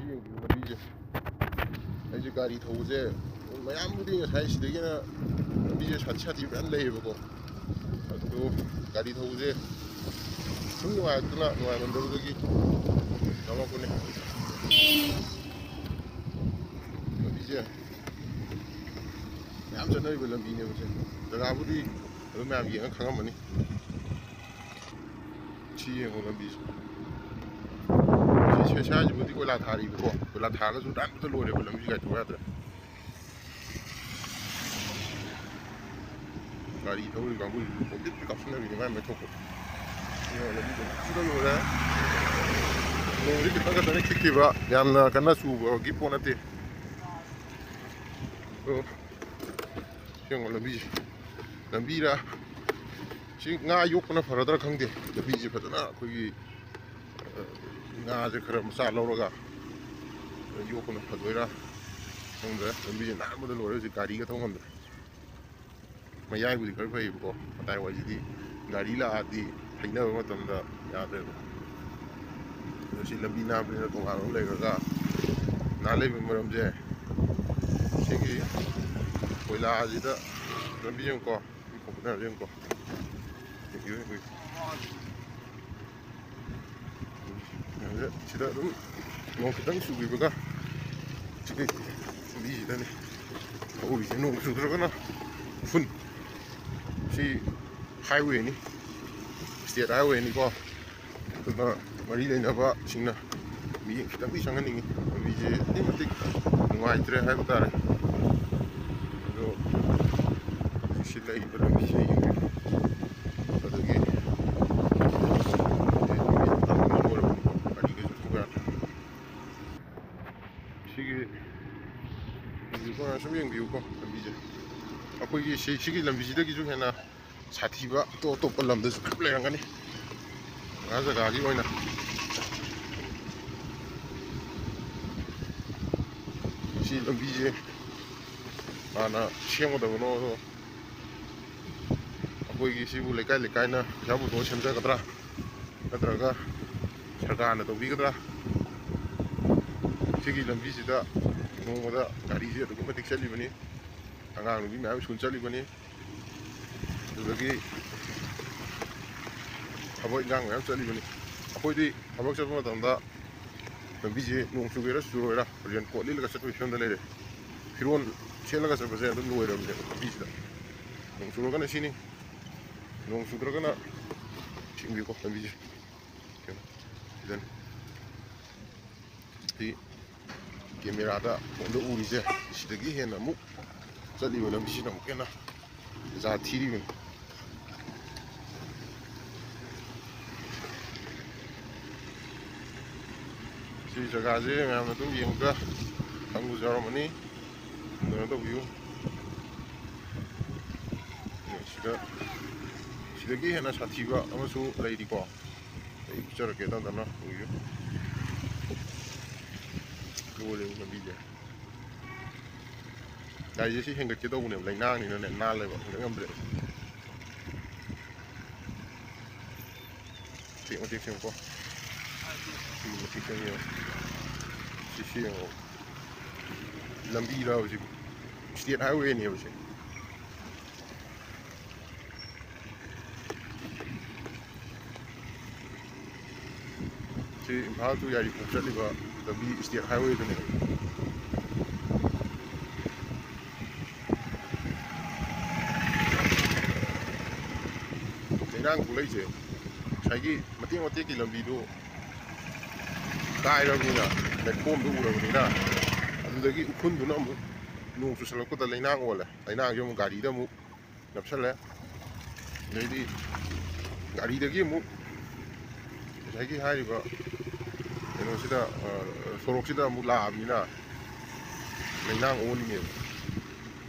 ꯌꯦꯡꯕꯤꯌꯨ ꯂꯝꯕꯤꯁꯦ ꯑꯩꯁꯦ ꯒꯥꯔꯤ ꯊꯧꯕꯁꯦ ꯃꯌꯥꯝꯕꯨꯗꯤ ꯉꯁꯥꯏ ꯁꯤꯗꯒꯤꯅ ꯂꯝꯕꯤꯁꯦ ꯁꯥꯊꯤ ꯃꯌꯥꯝ ꯂꯩꯌꯦꯕꯀꯣ ꯑꯗꯨ ꯒꯥꯔꯤ ꯊꯧꯕꯁꯦ ꯁꯨꯝ ꯅꯨꯡꯉꯥꯏꯃꯟꯗꯕꯗꯒꯤ ꯌꯥꯎꯔꯛꯄꯅꯦ ꯂꯝꯕꯤꯁꯦ ꯃꯌꯥꯝ ꯆꯠꯅꯔꯤꯕ ꯂꯝꯕꯤꯅꯦꯕ ꯁꯦ ꯖꯒꯥꯕꯨꯗꯤ ꯑꯗꯨꯝ ꯃꯌꯥꯝ ꯌꯦꯡꯉ ꯈꯪꯉꯝꯃꯅꯤ ꯁꯤ ꯌꯦꯡꯉꯣ ꯂꯝꯕꯤꯁꯦ ꯁ꯭ꯋꯥꯏꯁꯤꯕꯨꯗꯤ ꯀꯣꯏꯂꯥ ꯊꯥꯔꯤꯕꯀꯣ ꯀꯣꯏꯂꯥ ꯊꯥꯔꯒꯁꯨ ꯇꯥꯏꯝꯇ ꯂꯣꯏꯔꯦꯕ ꯂꯝꯕꯤꯁꯦ ꯀꯥꯏꯊꯣꯛ ꯌꯥꯗ꯭ꯔꯦ ꯒꯥꯔꯤ ꯊꯧꯔꯤ ꯀꯥꯡꯕꯨꯁꯤꯁꯨ ꯄꯣꯝꯄꯤꯠ ꯀꯥꯞꯁꯤꯟꯅꯕꯤꯅꯤ ꯃꯥꯏ ꯊꯣꯛꯄ ꯂꯝꯕꯤꯁꯦ ꯁꯤꯗ ꯂꯣꯏꯔꯦ ꯅꯣꯡꯁꯤ ꯈꯤꯇꯪ ꯈꯤꯛꯈꯤꯕ ꯌꯥꯝꯅ ꯀꯟꯅ ꯆꯨꯕꯒꯤ ꯄꯣꯠ ꯅꯠꯇꯦ ꯑꯗꯣ ꯌꯦꯡꯉꯣ ꯂꯝꯕꯤꯁꯦ ꯂꯝꯕꯤꯔ ꯁꯤ ꯉꯥ ꯌꯣꯛꯄꯅ ꯐꯔꯗ꯭ꯔꯥ ꯈꯪꯗꯦ ꯂꯝꯕꯤꯁꯦ ꯐꯖꯅ ꯑꯩꯈꯣꯏꯒꯤ ꯉꯥꯁꯦ ꯈꯔ ꯃꯆꯥ ꯂꯧꯔꯒ ꯌꯣꯛꯄꯅ ꯐꯗꯣꯏꯔꯥ ꯈꯪꯗ꯭ꯔꯦ ꯂꯝꯕꯤꯁꯦ ꯅꯥꯟꯕꯗ ꯂꯣꯏꯔꯦ ꯍꯧꯖꯤꯛ ꯒꯥꯔꯤꯒ ꯊꯧ ꯉꯝꯗ꯭ꯔꯦ ꯃꯌꯥꯏꯕꯨꯗꯤ ꯈꯔ ꯐꯩꯌꯦꯕꯀꯣ ꯃꯇꯥꯏ ꯋꯥꯏꯁꯤꯗꯤ ꯒꯥꯔꯤ ꯂꯥꯛꯑꯗꯤ ꯊꯩꯅꯕ ꯃꯇꯝꯗ ꯌꯥꯗ꯭ꯔꯦꯕ ꯑꯗꯣ ꯁꯤ ꯂꯝꯕꯤ ꯅꯥꯟꯕꯅꯤꯅ ꯇꯣꯉꯥꯟꯕ ꯑꯃ ꯂꯩꯈ꯭ꯔꯒ ꯅꯥꯟ ꯂꯩꯕ ꯃꯔꯝꯁꯦ ꯁꯤꯒꯤ ꯀꯣꯏꯂꯥꯁꯤꯗ ꯂꯝꯕꯤ ꯌꯦꯡꯉꯨꯀꯣ ꯃꯤ ꯈꯣꯡꯒꯠꯅꯔꯁꯦ ꯌꯦꯡꯉꯨꯀꯣ ꯌꯦꯡꯕꯤꯌꯨ ꯁꯤꯗ ꯑꯗꯨꯝ ꯅꯣꯡ ꯈꯤꯇꯪ ꯆꯨꯈꯤꯕꯒ ꯁꯤꯒꯤ ꯂꯝꯕꯤꯁꯤꯗꯅꯤ ꯍꯧꯔꯤꯁꯦ ꯅꯣꯡ ꯆꯨꯗ꯭ꯔꯒꯅ ꯎꯐꯨꯟ ꯁꯤ ꯍꯥꯏꯋꯦꯅꯤ ꯁ꯭ꯇꯦꯠ ꯍꯥꯏꯋꯦꯅꯤꯀꯣ ꯑꯗꯨꯅ ꯃꯔꯤ ꯂꯩꯅꯕ ꯁꯤꯡꯅ ꯃꯤꯠꯌꯦꯡ ꯈꯤꯇꯪꯗꯤ ꯆꯪꯍꯟꯅꯤꯡꯉꯤ ꯂꯝꯕꯤꯁꯦ ꯑꯗꯨꯛꯀꯤ ꯃꯇꯤꯛ ꯅꯨꯡꯉꯥꯏꯇ꯭ꯔꯦ ꯍꯥꯏꯕ ꯇꯥꯔꯦ ꯑꯗꯣ ꯁꯤ ꯂꯩꯔꯤꯕ ꯂꯝꯕꯤꯁꯦ ꯌꯦꯡꯕꯤꯌꯨ ꯑꯗꯒꯤ ꯁꯤꯒꯤ ꯁꯨꯝ ꯌꯦꯡꯕꯤꯌꯨꯀꯣ ꯂꯝꯕꯤꯁꯦ ꯑꯩꯈꯣꯏꯒꯤ ꯁꯤꯒꯤ ꯂꯝꯕꯤꯁꯤꯗꯒꯤꯁꯨ ꯍꯦꯟꯅ ꯁꯥꯊꯤꯕ ꯑꯇꯣꯞꯄ ꯂꯝꯗꯁꯨ ꯃꯌꯥꯝ ꯂꯩꯔꯝꯒꯅꯤ ꯖꯒꯥ ꯖꯒꯥꯒꯤ ꯑꯣꯏꯅ ꯁꯤ ꯂꯝꯕꯤꯁꯦ ꯍꯥꯟꯅ ꯁꯦꯝꯒꯗꯕꯅꯣ ꯑꯗꯣ ꯑꯩꯈꯣꯏꯒꯤ ꯁꯤꯕꯨ ꯂꯩꯀꯥꯏꯅ ꯄꯩꯁꯥ ꯄꯨꯊꯣꯛꯑ ꯁꯦꯝꯖꯒꯗ꯭ꯔꯥ ꯅꯠꯇ꯭ꯔꯒ ꯁꯔꯀꯥꯔꯅ ꯇꯧꯕꯤꯒꯗ꯭ꯔꯥ ꯁꯤꯒꯤ ꯂꯝꯕꯤꯁꯤꯗ ꯅꯣꯡꯃꯗ ꯒꯥꯔꯤꯁꯦ ꯑꯗꯨꯛꯀꯤ ꯃꯇꯤꯛ ꯆꯠꯂꯤꯕꯅꯤ ꯑꯉꯥꯡ ꯅꯨꯄꯤ ꯃꯌꯥꯝ ꯁ꯭ꯀꯨꯜ ꯆꯠꯂꯤꯕꯅꯤ ꯑꯗꯨꯗꯒꯤ ꯊꯕꯛ ꯏꯟꯈꯥꯡ ꯃꯌꯥꯝ ꯆꯠꯂꯤꯕꯅꯤ ꯑꯩꯈꯣꯏꯗꯤ ꯊꯕꯛ ꯆꯠꯄ ꯃꯇꯝꯗ ꯂꯝꯕꯤꯁꯦ ꯅꯣꯡ ꯆꯨꯒꯦꯔꯥ ꯆꯨꯔꯣꯏꯔꯥ ꯔꯦꯟ ꯀꯣꯠ ꯂꯤꯠꯂꯒ ꯆꯠꯄꯒꯤ ꯐꯤꯕꯝꯗ ꯂꯩꯔꯦ ꯐꯤꯔꯣꯜ ꯁꯦꯠꯂꯒ ꯆꯠꯄꯁꯦ ꯑꯗꯨꯝ ꯂꯣꯏꯔꯕꯅꯦꯕ ꯂꯝꯕꯤꯁꯤꯗ ꯅꯣꯡ ꯆꯨꯔꯒꯅ ꯁꯤꯅꯤ ꯅꯣꯡ ꯆꯨꯗ꯭ꯔꯒꯅ ꯌꯦꯡꯕꯤꯌꯨꯀꯣ ꯂꯝꯕꯤꯁꯦ ꯁꯤꯗꯅꯤ ꯁꯤ ꯀꯦꯃꯦꯔꯥꯗ ꯐꯣꯟꯗ ꯎꯔꯤꯁꯦ ꯁꯤꯗꯒꯤ ꯍꯦꯟꯅ ꯑꯃꯨꯛ ꯆꯠꯂꯤꯕ ꯂꯝꯕꯤꯁꯤꯅ ꯑꯃꯨꯛ ꯍꯦꯟꯅ ꯖꯥꯠ ꯊꯤꯔꯤꯕꯅꯤ ꯁꯤ ꯖꯒꯥꯁꯦ ꯃꯌꯥꯝꯅ ꯑꯗꯨꯝ ꯌꯦꯡꯕꯗ ꯈꯪꯕꯁꯨ ꯌꯥꯎꯔꯝꯃꯅꯤ ꯀꯩꯅꯣ ꯇꯧꯕꯤꯌꯨ ꯁꯤꯗꯒꯤ ꯍꯦꯟꯅ ꯁꯥꯊꯤꯕ ꯑꯃꯁꯨ ꯂꯩꯔꯤꯀꯣ ꯑꯩ ꯎꯠꯆꯔꯛꯀꯦ ꯇꯞꯅ ꯎꯕꯤꯌꯨ ꯂꯣꯏꯔꯦꯕ ꯂꯝꯕꯤꯁꯦ ꯒꯥꯔꯤꯁꯦ ꯁꯤ ꯍꯦꯟꯒꯠꯀꯦ ꯇꯧꯕꯅꯦꯕ ꯂꯩꯅꯥꯡꯅꯤꯅꯅꯦ ꯅꯥꯜꯂꯦꯕ ꯍꯦꯟꯒꯠ ꯉꯝꯗ꯭ꯔꯦ ꯃꯇꯦꯛ ꯁꯦꯝꯉꯨꯀꯣ ꯁꯤꯒꯤ ꯃꯇꯦꯛ ꯁꯦꯝꯉꯦꯕ ꯁꯤ ꯌꯦꯡꯉꯣ ꯂꯝꯕꯤꯔ ꯍꯧꯖꯤꯛ ꯁ꯭ꯇꯦꯠ ꯍꯥꯏꯋꯦꯅꯦꯕ ꯁꯤ ꯁꯤ ꯏꯝꯐꯥꯜ ꯇꯨ ꯌꯥꯏꯔꯤꯄꯣꯛ ꯆꯠꯂꯤꯕ ꯂꯝꯕꯤ ꯁ꯭ꯇꯦꯠ ꯍꯥꯏꯋꯦꯗꯨꯅꯦꯕ ꯂꯩꯅꯥꯡ ꯊꯣꯛꯂꯛꯏꯁꯦ ꯉꯁꯥꯏꯒꯤ ꯃꯇꯦꯛꯀꯤ ꯂꯝꯕꯤꯗꯨ ꯀꯥꯏꯔꯕꯅꯤꯅ ꯂꯩꯈꯣꯝꯗꯨ ꯎꯔꯕꯅꯤꯅ ꯑꯗꯨꯗꯒꯤ ꯎꯐꯨꯟꯗꯨꯅ ꯑꯃꯨꯛ ꯅꯣꯡ ꯆꯨꯁꯜꯂꯛꯄꯗ ꯂꯩꯅꯥꯡ ꯑꯣꯜꯂꯦ ꯂꯩꯅꯥꯡꯁꯦ ꯑꯃꯨꯛ ꯒꯥꯔꯤꯗ ꯑꯃꯨꯛ ꯅꯞꯁꯜꯂꯦ ꯑꯗꯩꯗꯤ ꯒꯥꯔꯤꯗꯒꯤ ꯑꯃꯨꯛ ꯉꯁꯥꯏꯒꯤ ꯍꯥꯏꯔꯤꯕ ꯀꯩꯅꯣꯁꯤꯗ ꯁꯣꯔꯣꯛꯁꯤꯗ ꯑꯃꯨꯛ ꯂꯥꯛꯑꯕꯅꯤꯅ ꯂꯩꯅꯥꯡ ꯑꯣꯜꯂꯤꯅꯦꯕ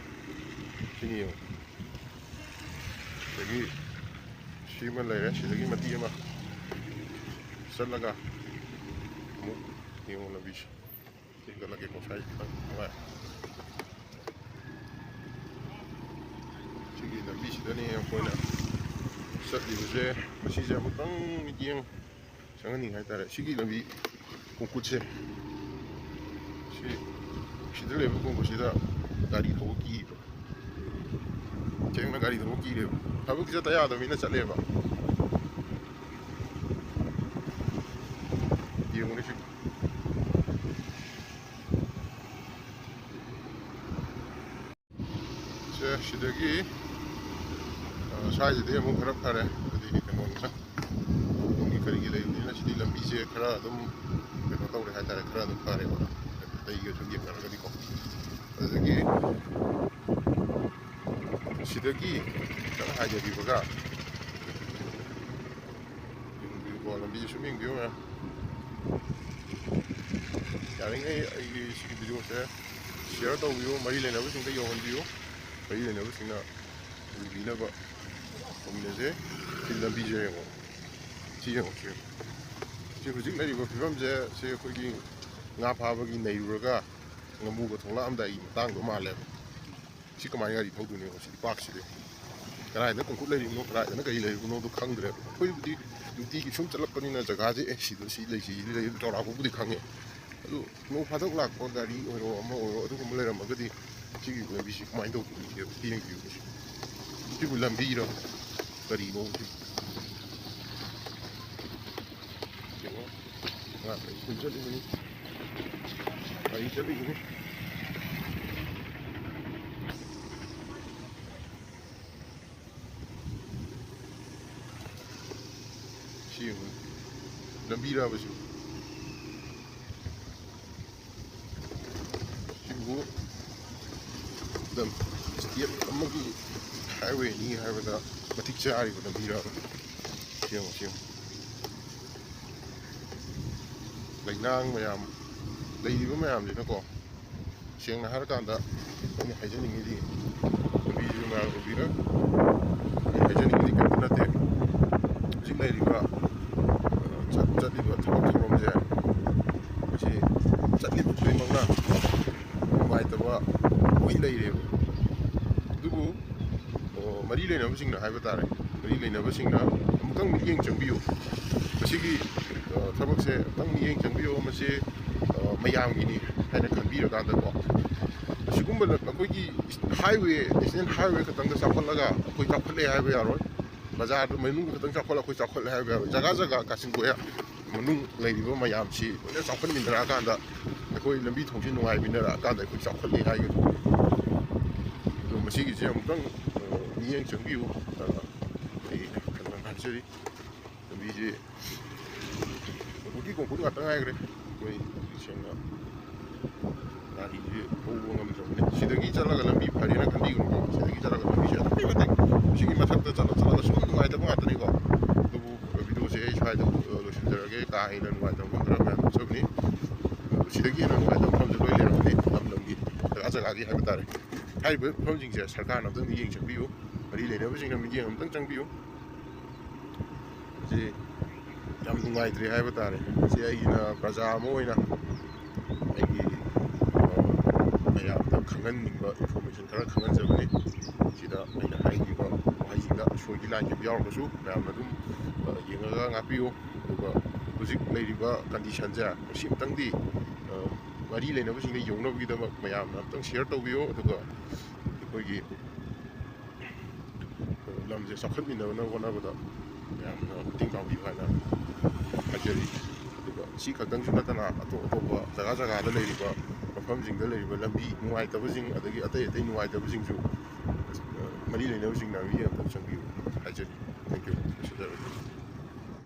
ꯁꯤꯅꯤ ꯌꯦꯡꯉꯨ ꯑꯗꯒꯤ ꯁꯤꯃ ꯂꯩꯔꯦ ꯁꯤꯗꯒꯤ ꯃꯇꯦꯛ ꯑꯃ ꯆꯠꯂꯒ ꯑꯃꯨꯛ ꯌꯦꯡꯉꯨ ꯂꯝꯕꯤꯁꯦ ꯍꯦꯟꯒꯠꯂꯒꯦꯀꯣ ꯁ꯭ꯋꯥꯏ ꯈꯤꯇꯪ ꯅꯨꯡꯉꯥꯏ ꯁꯤꯒꯤ ꯂꯝꯕꯤꯁꯤꯗꯅꯦ ꯑꯩꯈꯣꯏꯅ ꯆꯠꯂꯤꯕꯁꯦ ꯃꯁꯤꯁꯦ ꯑꯃꯨꯛꯇꯪ ꯃꯤꯠꯌꯦꯡ ꯆꯪꯍꯟꯅꯤꯡꯉꯤ ꯍꯥꯏꯇꯥꯔꯦ ꯁꯤꯒꯤ ꯂꯝꯕꯤ ꯈꯣꯡꯀꯨꯠꯁꯦ 시들 내부 곳이다 다리 도끼 쟁나 다리 도끼래 하부 기자 다야도 미나 잘래봐 이용을 시 시덕이 사이즈도 뭐 그렇 하래 어디 그런가 동이 그리기 레이나 시디 람비제 그라 좀 그거 떠오래 하다래 그라 좀 파래 봐 이게 좀 예쁘다 그리고 여기 시덕이 저 하이저비가 이거 람비제 쇼밍 비오야 야링에 이 시기 비디오세 쉐어 떠오요 머리 레나부 싱가 요원비요 머리 레나부 싱나 Leinaba 고민해제 람비제고 지형 지금 hꯧ직 내리고 비범제 제 거기 nga 파버기 내유가 ngamu가 통라암다이 땅도 말래 시 그만이 가리 더두네 혹시 빡시데 그라이는 꼭 내리는 그라이는 그 내리고도 강드래 거기부디 누디기 좀 잘랐거니나 저가지 시도 시레시 이래 저라고 부디 강해 그 뭐 파덕 락고 다리 뭐 어두고 몰래라 뭐 그디 지기 람비시 많이 더 이게 비행 비우시 Tipo Lambiro, Garibo. Aí já ligou. Sim, Lambiro apa sih? Shibo, dan setiap lagi highway ni highway da matik cari ko Lambiro. Siang. Lainang mayam, laiba mayam ni nako. Siang na harakanda ni haijaning ni Lambiro mayam Lambiro. Haijaning ni kan nate. Jing laiba chat liba thom je. Kasi chat liba pui mangna. Mai taba oi laire. Dubu mari Leinaba Singna haiba tare. Mari Leinaba Singna amutang Mityeng Chngbi masigi ꯊꯕꯛꯁꯦ ꯇꯪ ꯃꯤꯠꯌꯦꯡ ꯆꯪꯕꯤꯌꯣ ꯃꯁꯤ ꯃꯌꯥꯝꯒꯤꯅꯤ ꯍꯥꯏꯅ ꯈꯟꯕꯤꯔꯀꯥꯟꯗꯀꯣ ꯑꯁꯤꯒꯨꯝꯕ ꯑꯩꯈꯣꯏꯒꯤ highway national highway ꯈꯛꯇꯪꯗ ꯆꯥꯎꯈꯠꯂꯒ ꯑꯩꯈꯣꯏ ꯆꯥꯎꯈꯠꯂꯦ ꯍꯥꯏꯕ ꯌꯥꯔꯣꯏ ꯕꯖꯥꯔꯗ ꯃꯅꯨꯡꯗ ꯈꯛꯇꯪ ꯆꯥꯎꯈꯠꯂꯒ ꯑꯩꯈꯣꯏ ꯆꯥꯎꯈꯠꯂꯦ ꯍꯥꯏꯕ ꯌꯥꯔꯣꯏ ꯖꯒꯥ ꯀꯥꯆꯤꯟ ꯀꯣꯏꯌꯥ ꯃꯅꯨꯡ ꯂꯩꯔꯤꯕ ꯃꯌꯥꯝꯁꯤ ꯂꯣꯏꯅ ꯆꯥꯎꯈꯠꯃꯤꯟꯅꯔꯛꯑꯀꯥꯟꯗ ꯑꯩꯈꯣꯏ ꯂꯝꯕꯤ ꯊꯣꯡꯁꯤ ꯅꯨꯡꯉꯥꯏꯃꯤꯟꯅꯔꯛꯑꯀꯥꯟꯗ ꯑꯩꯈꯣꯏ ꯆꯥꯎꯈꯠꯂꯦ ꯍꯥꯏꯒꯗꯧ ꯑꯗꯣ ꯃꯁꯤꯒꯤꯁꯦ ꯑꯃꯨꯛꯇꯪ ꯃꯤꯠꯌꯦꯡ ꯆꯪꯕꯤꯌꯨ ꯑꯩ ꯍꯥꯏꯖꯔꯤ ꯂꯝꯕꯤꯁꯦ ꯀꯣꯡꯀꯨꯠ ꯉꯥꯛꯇ ꯉꯥꯏꯈ꯭ꯔꯦ ꯑꯩꯈꯣꯏ ꯁꯦꯡꯅ ꯒꯥꯔꯤꯁꯦ ꯊꯧꯕ ꯉꯝꯗ꯭ꯔꯕꯅꯤ ꯁꯤꯗꯒꯤ ꯆꯠꯂꯒ ꯂꯝꯕꯤ ꯐꯔꯦꯅ ꯈꯟꯕꯤꯒꯅꯨꯀꯣ ꯁꯤꯗꯒꯤ ꯆꯠꯂꯒ ꯂꯝꯕꯤꯁꯦ ꯑꯗꯨꯛꯀꯤ ꯃꯇꯤꯛ ꯁꯤꯒꯤ ꯃꯊꯛꯇ ꯆꯠꯂꯒ ꯁꯨꯝ ꯅꯨꯡꯉꯥꯏꯇꯕ ꯉꯥꯛꯇꯅꯤꯀꯣ ꯑꯗꯨꯕꯨ ꯚꯤꯗꯤꯑꯣꯁꯦ ꯑꯩ ꯁ꯭ꯋꯥꯏꯗ ꯂꯣꯏꯁꯤꯟꯖꯔꯒꯦ ꯀꯥ ꯍꯦꯟꯅ ꯅꯨꯡꯉꯥꯏꯇꯕ ꯃꯐꯝ ꯈꯔ ꯃꯌꯥꯝ ꯎꯠꯆꯕꯅꯤ ꯁꯤꯗꯒꯤ ꯍꯦꯟꯅ ꯅꯨꯡꯉꯥꯏꯇꯕ ꯃꯐꯝꯁꯦ ꯂꯣꯏ ꯂꯩꯔꯝꯒꯅꯤ ꯂꯝꯒꯤ ꯖꯒꯥꯒꯤ ꯍꯥꯏꯕ ꯇꯥꯔꯦ ꯍꯥꯏꯔꯤꯕ ꯃꯐꯝꯁꯤꯡꯁꯦ ꯁꯔꯀꯥꯔꯅ ꯑꯝꯇꯪ ꯃꯤꯠꯌꯦꯡ ꯆꯪꯕꯤꯌꯨ ꯃꯔꯤ ꯂꯩꯅꯕꯁꯤꯡꯅ ꯃꯤꯠꯌꯦꯡ ꯑꯝꯇꯪ ꯆꯪꯕꯤꯌꯨ ꯁꯤ ꯌꯥꯝ ꯅꯨꯡꯉꯥꯏꯇ꯭ꯔꯦ ꯍꯥꯏꯕ ꯇꯥꯔꯦ ꯁꯤ ꯑꯩꯅ ꯄ꯭ꯔꯖꯥ ꯑꯃ ꯑꯣꯏꯅ ꯑꯩꯒꯤ ꯃꯌꯥꯝꯗ ꯈꯪꯍꯟꯅꯤꯡꯕ ꯏꯟꯐꯣꯔꯃꯦꯁꯟ ꯈꯔ ꯈꯪꯍꯟꯖꯕꯅꯤ ꯁꯤꯗ ꯑꯩꯅ ꯍꯥꯏꯈꯤꯕ ꯋꯥꯍꯩꯁꯤꯡꯗ ꯑꯁꯣꯏꯒꯤ ꯂꯥꯟꯈꯤꯕ ꯌꯥꯎꯔꯒꯁꯨ ꯃꯌꯥꯝꯅ ꯑꯗꯨꯝ ꯌꯦꯡꯉꯒ ꯉꯥꯛꯄꯤꯌꯨ ꯑꯗꯨꯒ ꯍꯧꯖꯤꯛ ꯂꯩꯔꯤꯕ ꯀꯟꯗꯤꯁꯟꯁꯦ ꯃꯁꯤ ꯑꯃꯇꯪꯗꯤ ꯃꯔꯤ ꯂꯩꯅꯕꯁꯤꯡꯗ ꯌꯧꯅꯕꯒꯤꯗꯃꯛ ꯃꯌꯥꯝꯅ ꯑꯝꯇꯪ ꯁꯤꯌꯔ ꯇꯧꯕꯤꯌꯨ ꯑꯗꯨꯒ ꯑꯩꯈꯣꯏꯒꯤ ꯂꯝꯁꯦ ꯆꯥꯎꯈꯠꯃꯤꯟꯅꯕ ꯍꯣꯠꯅꯕꯗ ꯃꯌꯥꯝꯅ ꯃꯇꯦꯡ ꯄꯥꯡꯕꯤꯌꯨ ꯍꯥꯏꯅ ꯍꯥꯏꯖꯔꯤ ꯑꯗꯨꯒ ꯁꯤ ꯈꯛꯇꯪꯁꯨ ꯅꯠꯇꯅ ꯑꯇꯣꯞꯄ ꯖꯒꯥꯗ ꯂꯩꯔꯤꯕ ꯃꯐꯝꯁꯤꯡꯗ ꯂꯩꯔꯤꯕ ꯂꯝꯕꯤ ꯅꯨꯡꯉꯥꯏꯇꯕꯁꯤꯡ ꯑꯗꯒꯤ ꯑꯇꯩ ꯅꯨꯡꯉꯥꯏꯇꯕꯁꯤꯡꯁꯨ ꯃꯔꯤ ꯂꯩꯅꯕꯁꯤꯡꯅ ꯃꯤꯠꯌꯦꯡ ꯑꯝꯇꯪ ꯆꯪꯕꯤꯌꯨ ꯍꯥꯏꯖꯔꯤ ꯊꯦꯡꯛ ꯌꯨ